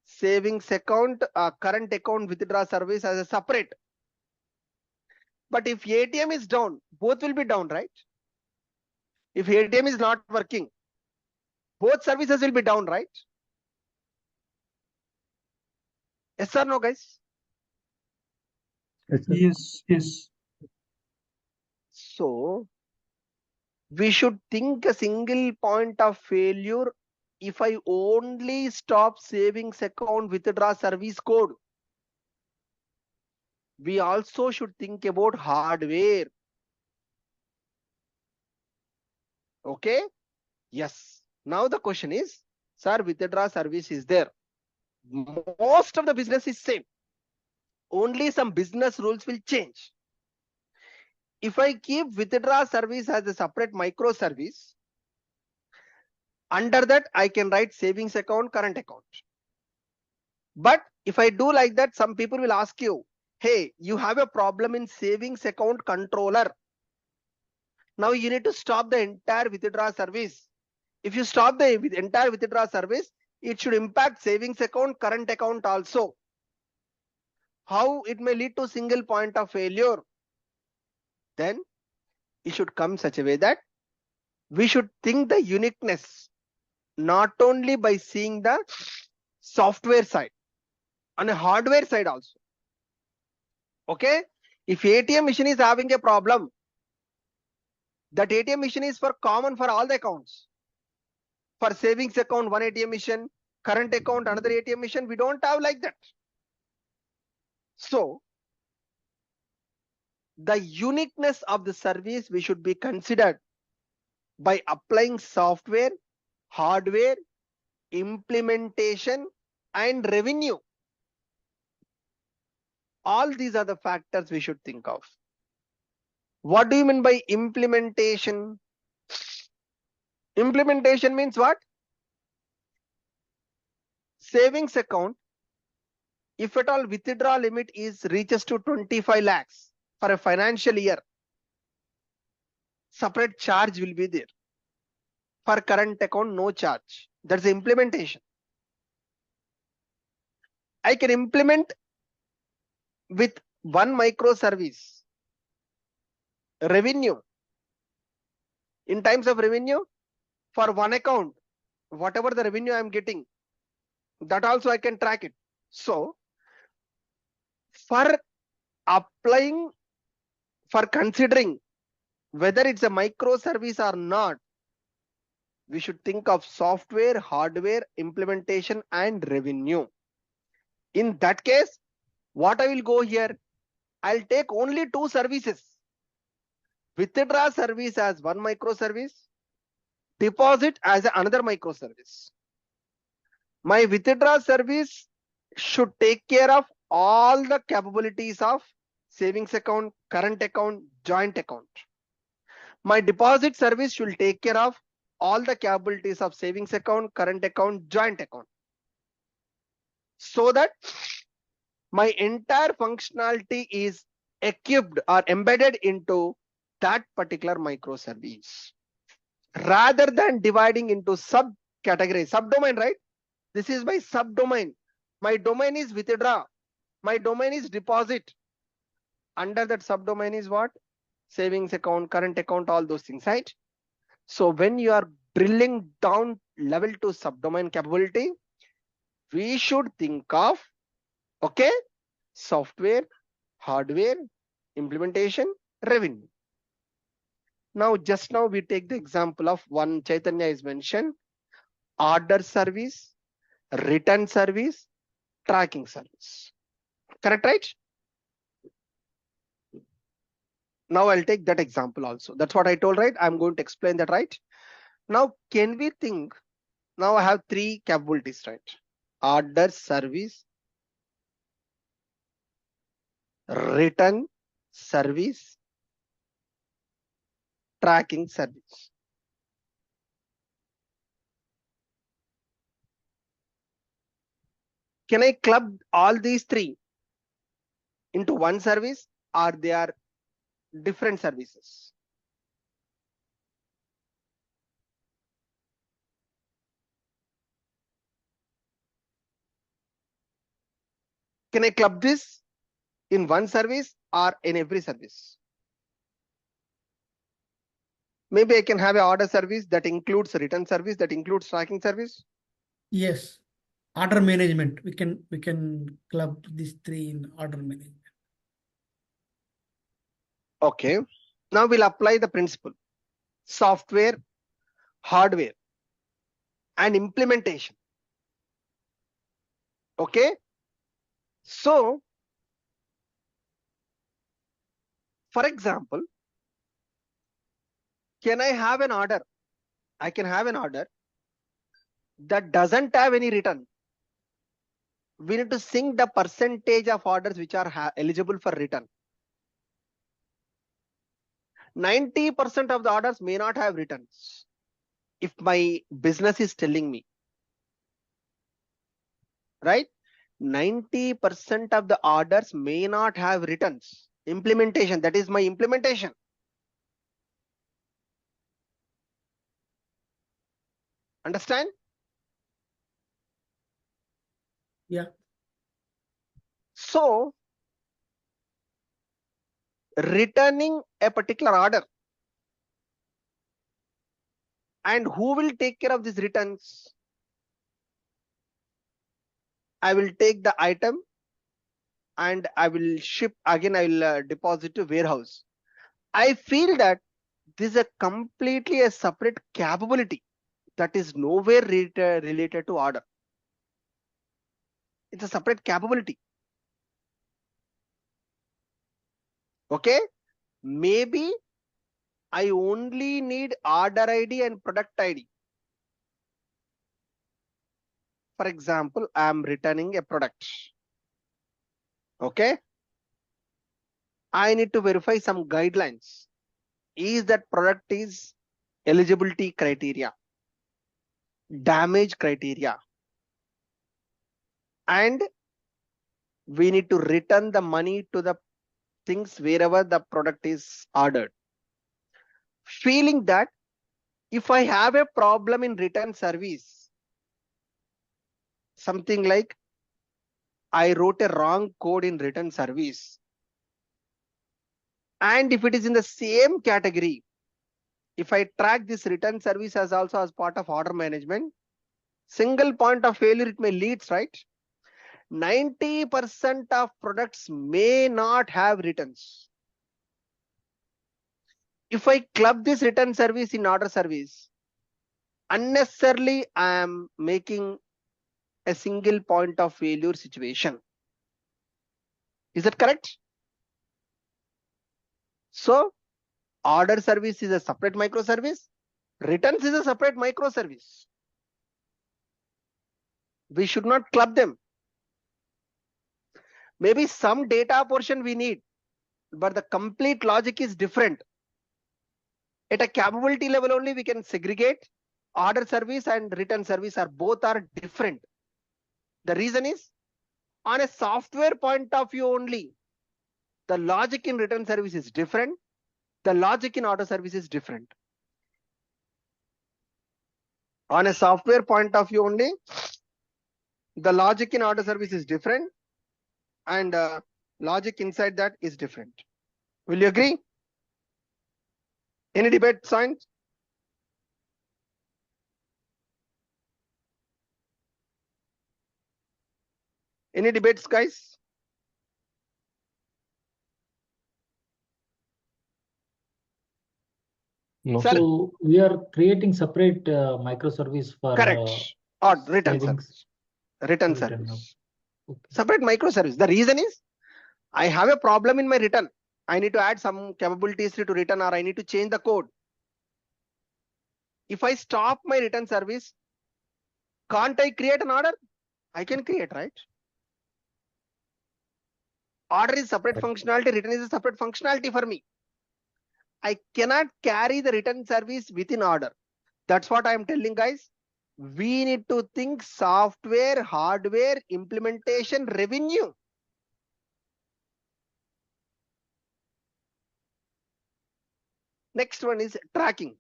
savings account, current account withdraw service as a separate. But if ATM is down, both will be down, right? If ATM is not working, both services will be down, right? Yes or no, guys? Yes, yes. So we should think a single point of failure. If I only stop savings account withdraw service code, we also should think about hardware. Okay? Yes. Now the question is, sir, withdraw service is there. Most of the business is same. Only some business rules will change. if I keep withdraw service as a separate microservice, under that I can write savings account, current account. But if I do like that, some people will ask you, hey, you have a problem in savings account controller. Now you need to stop the entire withdraw service. If you stop the entire withdraw service, it should impact savings account, current account also. How it may lead to single point of failure? Then it should come such a way that we should think the uniqueness not only by seeing the software side, on a hardware side also. Okay, if ATM machine is having a problem, that ATM machine is for common for all the accounts. For savings account, one ATM machine, current account, another ATM machine, we don't have like that. So the uniqueness of the service we should be considered by applying software, hardware, implementation, and revenue. All these are the factors we should think of. What do you mean by implementation? Implementation means what? Savings account, if at all withdrawal limit is reaches to 25 lakhs for a financial year, separate charge will be there. For current account, no charge. That's the implementation. I can implement with one microservice. Revenue. In terms of revenue, for one account, whatever the revenue I am getting, that also I can track it. So for applying, for considering whether it's a microservice or not, we should think of software, hardware, implementation, and revenue. In that case, what I will go here, I'll take only two services. Withdraw service as one microservice, deposit as another microservice. My withdraw service should take care of all the capabilities of savings account, current account, joint account. My deposit service should take care of all the capabilities of savings account, current account, joint account. So that my entire functionality is equipped or embedded into that particular microservice. Rather than dividing into subcategories, subdomain, right? This is my subdomain. My domain is withdraw. My domain is deposit. Under that subdomain is what? Savings account, current account, all those things, right? So when you are drilling down level to subdomain capability, we should think of, okay, software, hardware, implementation, revenue. Now, just now we take the example of one Chaitanya is mentioned, order service, return service, tracking service. Correct, right? Now I'll take that example also. That's what I told, right? I'm going to explain that, right? Now, can we think, now I have three capabilities, right? Order service, return service, tracking service. Can I club all these three into one service, or they are different services? Can I club this in one service or in every service? Maybe I can have an order service that includes return service, that includes tracking service. Yes. Order management. We can club these three in order management. Okay. Now we'll apply the principle. Software, hardware, and implementation. Okay. So, for example, can I have an order? I can have an order that doesn't have any return. We need to sync the percentage of orders which are eligible for return. 90% of the orders may not have returns. If my business is telling me, right? 90% of the orders may not have returns. Implementation, that is my implementation. Understand? Yeah. So, returning a particular order, and who will take care of these returns? I will take the item and I will ship again. I will deposit to warehouse. I feel that this is a completely a separate capability that is nowhere related to order. It's a separate capability. Okay, maybe I only need order ID and product ID. For example, I am returning a product. Okay, I need to verify some guidelines. Is that product is eligibility criteria, damage criteria, and we need to return the money to the things wherever the product is ordered. Feeling that if I have a problem in return service, something like I wrote a wrong code in return service, and if it is in the same category, if I track this return service as also as part of order management, single point of failure it may leads, right? 90% of products may not have returns. If I club this return service in order service, unnecessarily I am making a single point of failure situation. Is that correct? So order service is a separate microservice. Returns is a separate microservice. We should not club them. Maybe some data portion we need, but the complete logic is different. At a capability level only we can segregate order service and return service are both are different. The reason is on a software point of view only, the logic in return service is different. The logic in order service is different. On a software point of view only, the logic in order service is different and logic inside that is different. Will you agree? Any debate, science? Any debates, guys? No. Sir, So we are creating separate microservice for correct. Or return savings. service. Return Return, service. Okay. Separate microservice. The reason is I have a problem in my return. I need to add some capabilities to return or I need to change the code. If I stop my return service, can't I create an order? I can create, right? Order is separate functionality, return is a separate functionality for me. I cannot carry the return service within order. That's what I am telling, guys. We need to think software, hardware, implementation, revenue. Next one is tracking.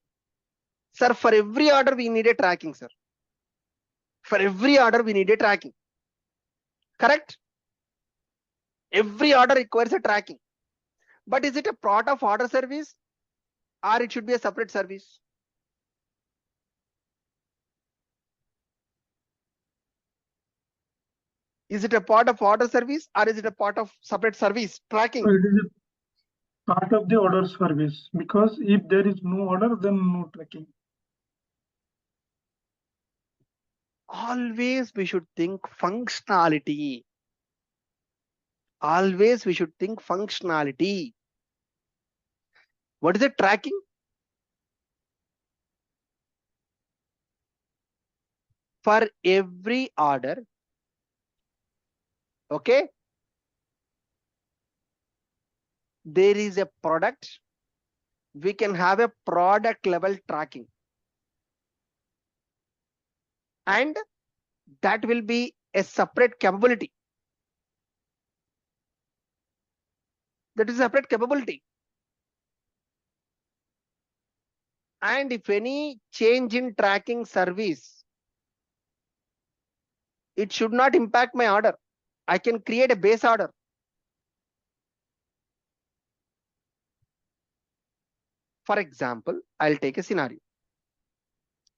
Sir, for every order we need a tracking, sir. For every order we need a tracking. Correct? Every order requires a tracking. But is it a part of order service or it should be a separate service? Is it a part of order service or is it a part of separate service tracking? So it is a part of the order service, because if there is no order, then no tracking. Always we should think functionality. Always we should think functionality. What is the tracking? For every order, okay, there is a product we can have a product level tracking, and that will be a separate capability. That is a separate capability. And if any change in tracking service, it should not impact my order. I can create a base order. For example, I'll take a scenario.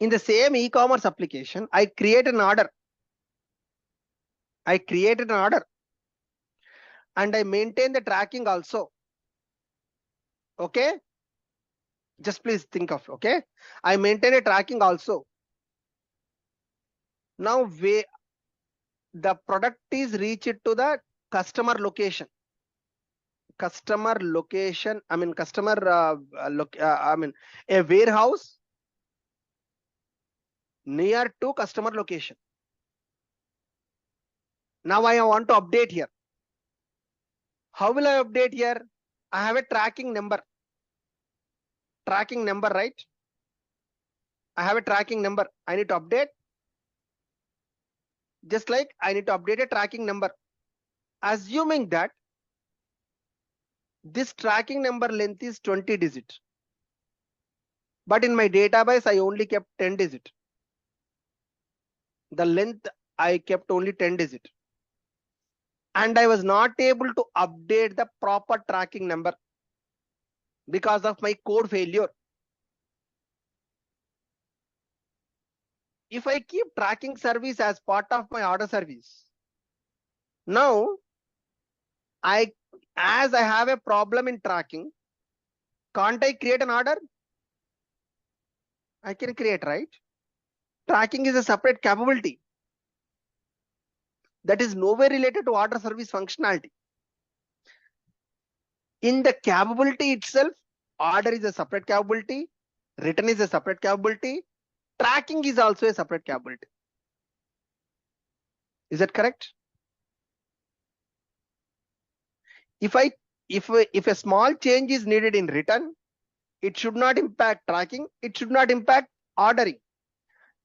In the same e-commerce application, I create an order. I created an order and I maintain the tracking also. Okay. Just please think of, okay. I maintain a tracking also. Now the product is reached to the customer location. Customer location, I mean customer, a warehouse near to customer location. Now I want to update here. How will I update here? I have a tracking number. Tracking number, right? I have a tracking number. I need to update. Just like I need to update a tracking number. Assuming that this tracking number length is 20 digit. But in my database, I only kept 10 digit. The length I kept only 10 digit. And I was not able to update the proper tracking number because of my code failure. If I keep tracking service as part of my order service, now as I have a problem in tracking, can't I create an order? I can create, right? Tracking is a separate capability that is nowhere related to order service functionality. In the capability itself, order is a separate capability, return is a separate capability, tracking is also a separate capability. Is that correct? If a small change is needed in return, it should not impact tracking, it should not impact ordering.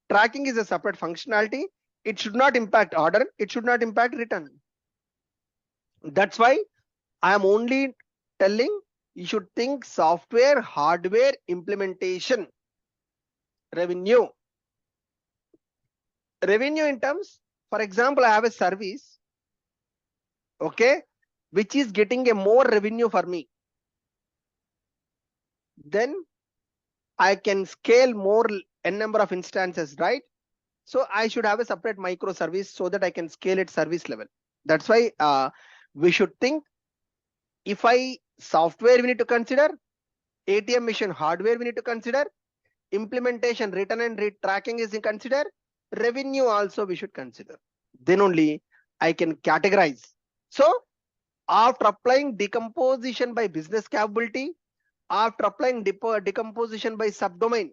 Tracking is a separate functionality. It should not impact order, it should not impact return. That's why I am only telling you should think software, hardware, implementation, revenue. Revenue in terms, for example, I have a service, okay, which is getting a more revenue for me. Then I can scale more n number of instances, right? So I should have a separate microservice so that I can scale it service level. That's why we should think, if software we need to consider, ATM machine hardware we need to consider, implementation, return and read tracking is considered, revenue also we should consider. Then only I can categorize. So after applying decomposition by business capability, after applying decomposition by subdomain,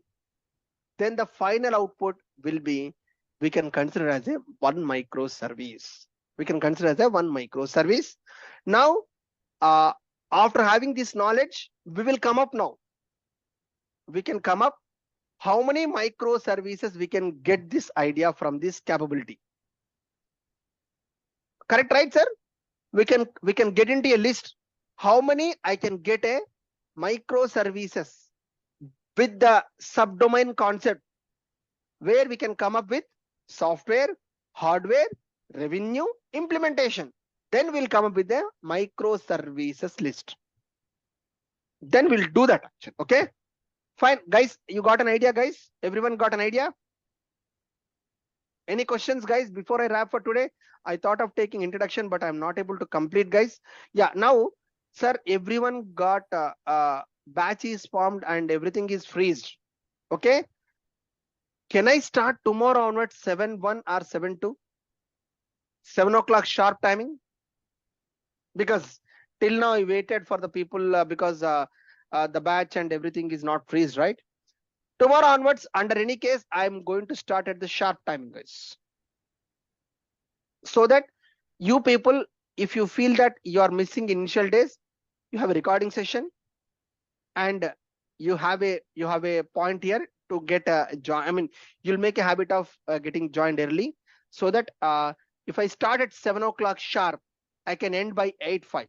then the final output will be, we can consider as a one microservice. We can consider as a one microservice. Now, after having this knowledge, we will come up now. We can come up how many microservices we can get this idea from this capability. Correct, right, sir? We can get into a list how many I can get a microservices with the subdomain concept, where we can come up with software, hardware, revenue, implementation. Then we'll come up with the microservices list. Then we'll do that action. Okay, fine, guys. You got an idea, guys? Everyone got an idea? Any questions, guys? Before I wrap for today, I thought of taking introduction, but I'm not able to complete, guys. Yeah, now, sir, everyone got batch is formed and everything is freezed. Okay. Can I start tomorrow onwards 7:1 or 7:2? 7 o'clock sharp timing? Because till now I waited for the people because the batch and everything is not freezed, right? Tomorrow onwards, under any case, I'm going to start at the sharp timing, guys. So that you people, if you feel that you are missing initial days, you have a recording session and you have a point here to get a join. I mean, you'll make a habit of getting joined early, so that if I start at 7 o'clock sharp, I can end by 8:05.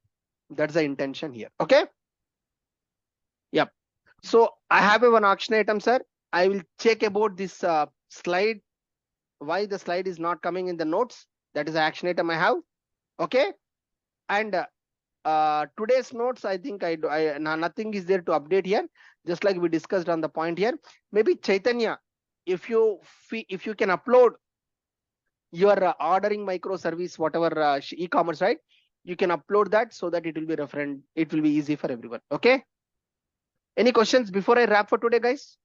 That's the intention here. Okay. Yep. So I have a one action item, sir. I will check about this slide. Why the slide is not coming in the notes? That is the action item I have. Okay. And today's notes, I think nothing is there to update here. Just like we discussed on the point here. Maybe Chaitanya, if you can upload your ordering microservice, whatever e-commerce, right? You can upload that so that it will be referent. It will be easy for everyone. Okay. Any questions before I wrap for today, guys?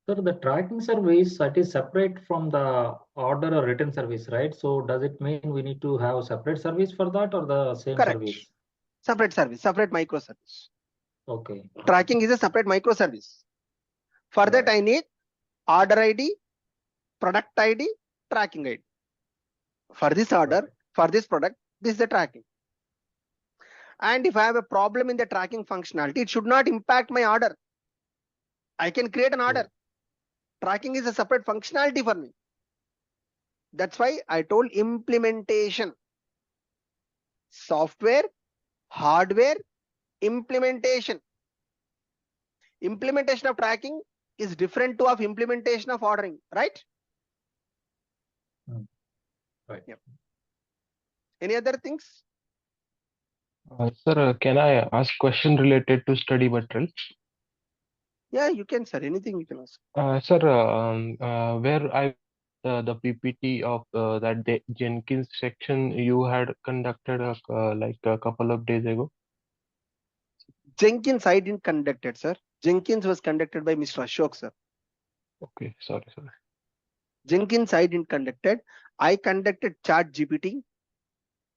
So the tracking service, that is separate from the order or return service, right? So does it mean we need to have separate service for that or the same Correct. service? Separate service, separate microservice. Okay. Tracking is a separate microservice. For that, Right. I need order ID, product ID, tracking ID. For this order, for this product, this is the tracking. And if I have a problem in the tracking functionality, it should not impact my order. I can create an order. Tracking is a separate functionality for me. That's why I told implementation. Software, hardware, implementation. Implementation of tracking is different to of implementation of ordering, right? Right. Yep. Any other things? Sir, can I ask question related to study material? Yeah, you can, sir. Anything you can ask. Sir, where I the PPT of that Jenkins section you had conducted like a couple of days ago. Jenkins, I didn't conduct it, sir. Jenkins was conducted by Mr. Ashok, sir. Okay, sorry. Jenkins, I didn't conduct it. I conducted Chat GPT.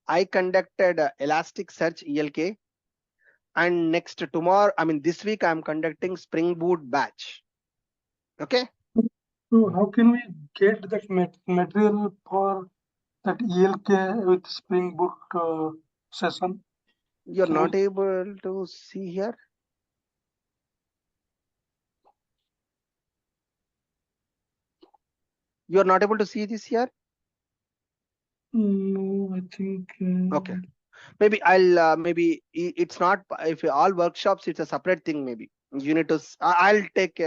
I conducted Elasticsearch ELK. And next tomorrow, I mean this week, I'm conducting Spring Boot batch. Okay. So how can we get that material for that ELK with Spring Boot session? You're Can not we- able to see here. You're not able to see this here. No, I think. Okay. Maybe I'll maybe it's not, if all workshops, it's a separate thing. Maybe you need to. I'll take.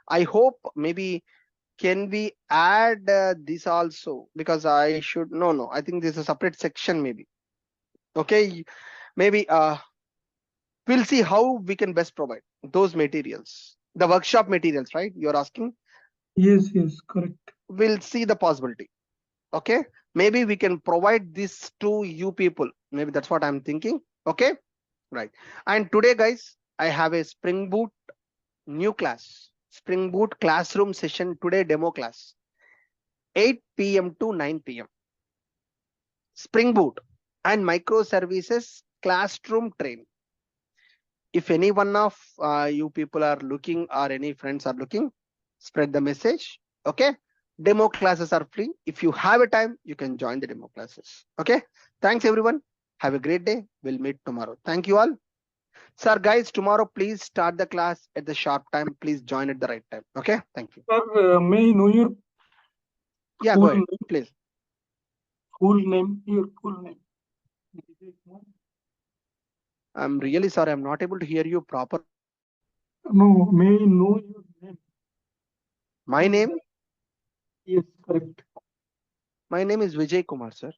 I hope maybe can we add this also, because I should. No. I think this is a separate section. Maybe. Okay. Maybe we'll see how we can best provide those materials, the workshop materials, right? You're asking. Yes, correct. We'll see the possibility. Okay. Maybe we can provide this to you people. Maybe that's what I'm thinking. Okay. Right. And today, guys, I have a Spring Boot new class, Spring Boot classroom session today, demo class, 8 p.m. to 9 p.m. Spring Boot and microservices classroom training. If any one of you people are looking, or any friends are looking, spread the message. Okay. Demo classes are free. If you have a time, you can join the demo classes. Okay. Thanks, everyone. Have a great day. We'll meet tomorrow. Thank you all. Sir, guys, tomorrow, please start the class at the sharp time. Please join at the right time. Okay. Thank you. Sir, may I know your Yeah, full go ahead, name? please. Full name. Your full name. I'm really sorry. I'm not able to hear you proper. No, may I know your name? My name? Yes, correct. My name is Vijay Kumar, sir.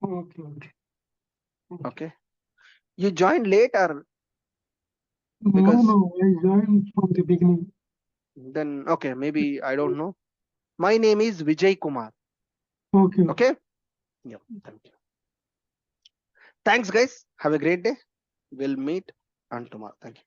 Okay. Okay. You joined late, or? Because No, I joined from the beginning. then, okay, maybe I don't know. My name is Vijay Kumar. Okay. Okay. Yeah. Thank you. Thanks, guys. Have a great day. We'll meet on tomorrow. Thank you.